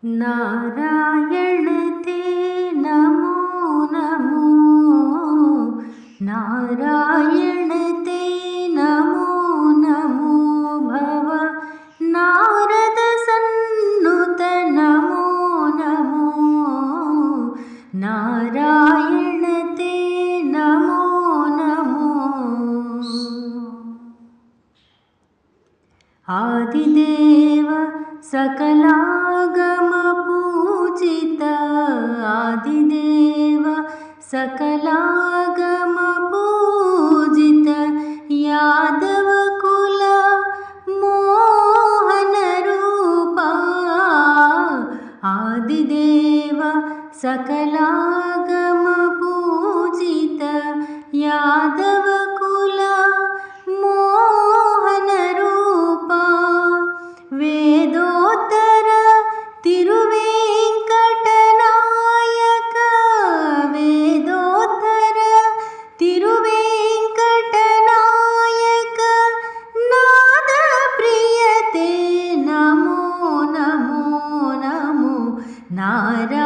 नारायण ते नमो नमो, नारायण ते नमो नमो, भव नारद सन्नुत नमो नमो, नारायण ते नमो नमो। आदिदेव सकलागम पूजित, आदिदेव सकलागम पूजित, यादव कुल मोहन रूपा, आदिदेव सकलागम पूजित, यादव कुल मोहन रूपा, वेदोत्तर तिरुवेंकटनायक, वेदोत्तर तिरुवेंकटनायक, नाद प्रिय ते नमो नमो नमो, नारायण